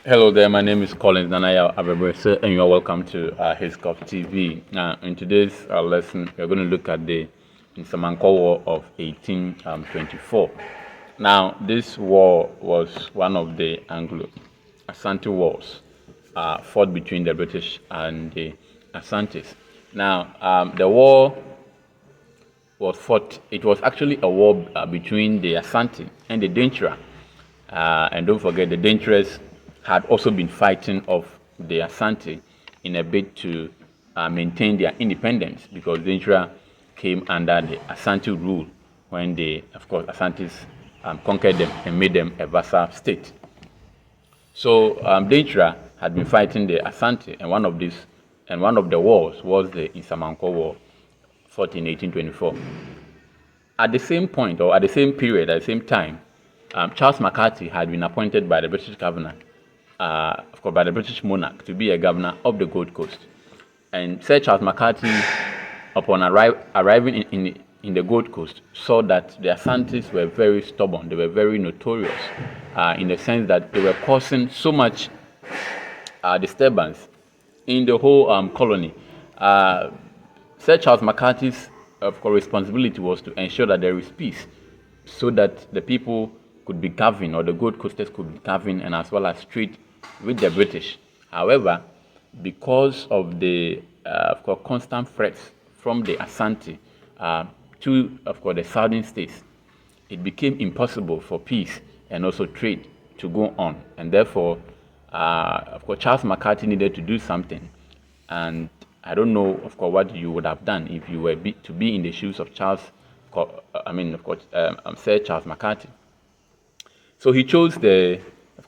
Hello there, my name is Collins Nanaya Abebese, and you are welcome to Hiscoff TV. In today's lesson, we're going to look at the Nsamankow War of 1824. Now, this war was one of the Anglo-Asante wars fought between the British and the Asantes. Now, the war was fought, it was actually a war between the Asante and the Dintra. And don't forget, the Dintres had also been fighting off the Asante in a bid to maintain their independence, because Dintra came under the Asante rule when they, of course, Asantes conquered them and made them a vassal state. So Dintra had been fighting the Asante, and one of the wars was the Nsamankow War, fought in 1824. At the same point, or at the same period, at the same time, Charles Maccarthy had been appointed by the British governor, of course, by the British monarch, to be a governor of the Gold Coast. And Sir Charles Maccarthy, upon arriving in the Gold Coast, saw that the Asantes were very stubborn. They were very notorious in the sense that they were causing so much disturbance in the whole colony. Sir Charles Maccarthy's responsibility was to ensure that there is peace, so that the people could be governed, or the Gold Coasters could be governed, and as well as trade with the British. However, because of the constant threats from the Asante to, of course, the southern states, it became impossible for peace and also trade to go on, and therefore, of course, Charles Maccarthy needed to do something. And I don't know, of course, what you would have done if you were to be in the shoes of Sir Charles Maccarthy. So he chose the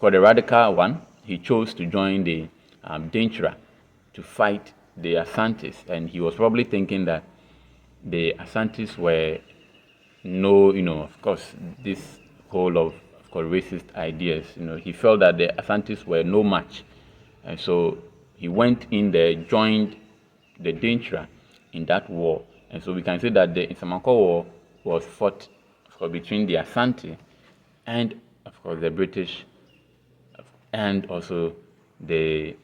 radical one. He chose to join the Dintra to fight the Asantes, and he was probably thinking that the Asantes were this whole of course racist ideas. He felt that the Asantes were no match, and so he went in there, joined the Dintra in that war, and so we can say that the Nsamankow War was fought between the Asante and, of course, the British, and also the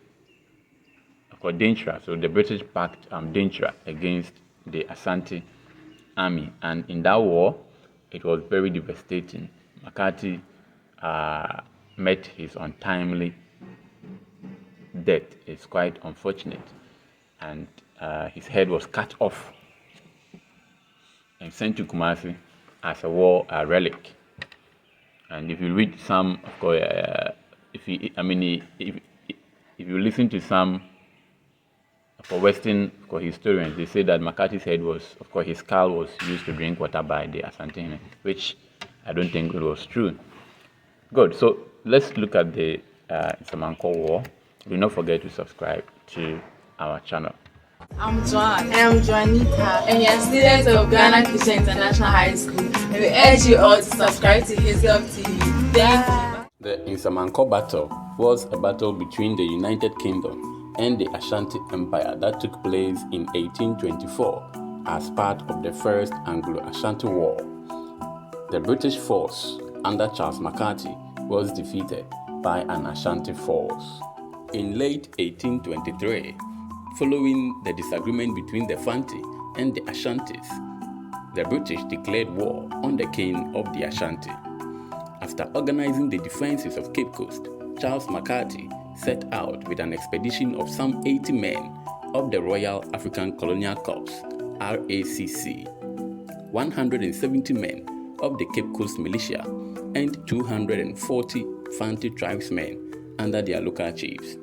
Dintra. So the British backed Dintra against the Asante army, and in that war, it was very devastating. McCarthy met his untimely death. It's quite unfortunate, and his head was cut off and sent to Kumasi as a war relic. And if you read some, of course, if you listen to some Western historians, they say that McCarthy's head was, of course, his skull was used to drink water by the Asante, which I don't think it was true. Good. So let's look at the Nsamankow War. Do not forget to subscribe to our channel. I'm Joan. And I'm Joanita. And we are students of Ghana Christian International High School. And we urge you all to subscribe to Hiscoff TV. Thank you. The Nsamankow battle was a battle between the United Kingdom and the Asante Empire that took place in 1824 as part of the First Anglo-Asante War. The British force under Charles Maccarthy was defeated by an Asante force. In late 1823, following the disagreement between the Fanti and the Ashantis, the British declared war on the king of the Ashanti. After organizing the defenses of Cape Coast, Charles Maccarthy set out with an expedition of some 80 men of the Royal African Colonial Corps, RACC, 170 men of the Cape Coast Militia, and 240 Fanti tribesmen under their local chiefs.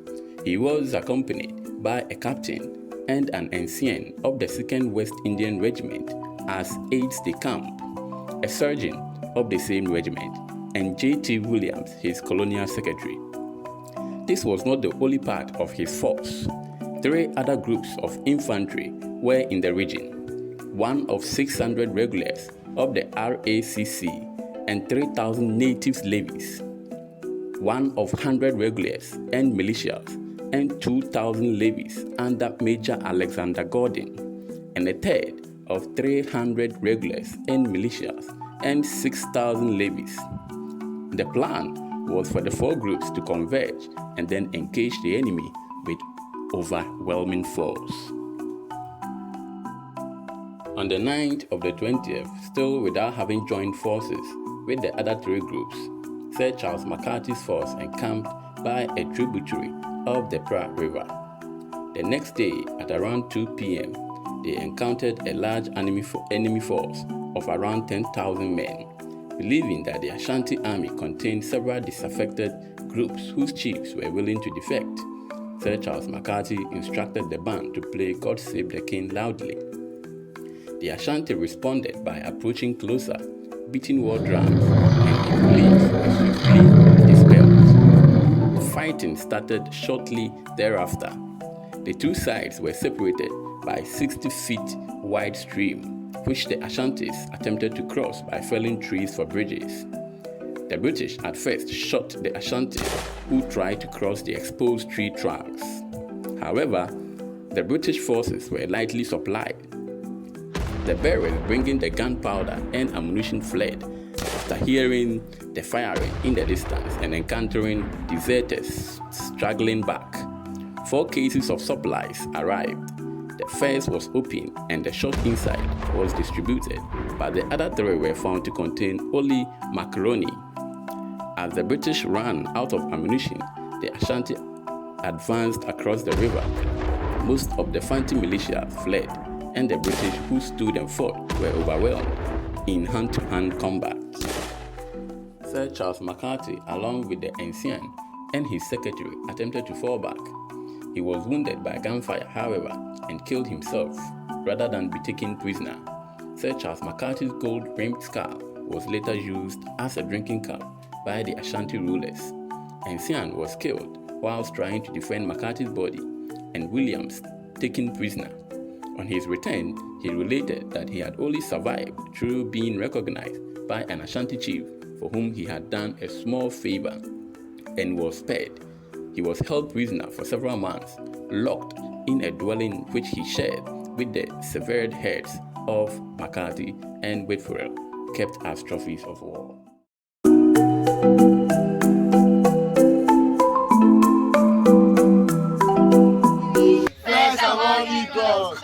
He was accompanied by a captain and an ensign of the 2nd West Indian Regiment as aides-de-camp, a sergeant of the same regiment, and J.T. Williams, his colonial secretary. This was not the only part of his force. 3 other groups of infantry were in the region, one of 600 regulars of the RACC and 3,000 native levies, one of 100 regulars and militias, and 2,000 levies under Major Alexander Gordon, and a third of 300 regulars and militias and 6,000 levies. The plan was for the four groups to converge and then engage the enemy with overwhelming force. On the 9th of the 20th, still without having joined forces with the other three groups, Sir Charles Maccarthy's force encamped by a tributary of the Pra River. The next day, at around 2 p.m., they encountered a large enemy force of around 10,000 men, believing that the Ashanti army contained several disaffected groups whose chiefs were willing to defect. Sir Charles Maccarthy instructed the band to play God Save the King loudly. The Ashanti responded by approaching closer, beating war drums, and the police were swiftly dispelled. Fighting started shortly thereafter. The two sides were separated by a 60 feet wide stream, which the Ashantis attempted to cross by felling trees for bridges. The British at first shot the Ashantis who tried to cross the exposed tree trunks. However, the British forces were lightly supplied. The bearers bringing the gunpowder and ammunition fled after hearing the firing in the distance and encountering deserters struggling back. 4 cases of supplies arrived. The first was opened and the shot inside was distributed, but the other 3 were found to contain only macaroni. As the British ran out of ammunition, the Ashanti advanced across the river. Most of the Fanti militia fled, and the British who stood and fought were overwhelmed in hand-to-hand combat. Sir Charles Maccarthy, along with the ensign and his secretary, attempted to fall back. He was wounded by gunfire, however, and killed himself rather than be taken prisoner. Sir Charles Maccarthy's gold-rimmed scar was later used as a drinking cup by the Ashanti rulers. Ensign was killed whilst trying to defend Maccarthy's body, and Williams taken prisoner. On his return, he related that he had only survived through being recognized by an Ashanti chief for whom he had done a small favor and was spared. He was held prisoner for several months, locked in a dwelling which he shared with the severed heads of McCarthy and Whitfield, kept as trophies of war. First among equals.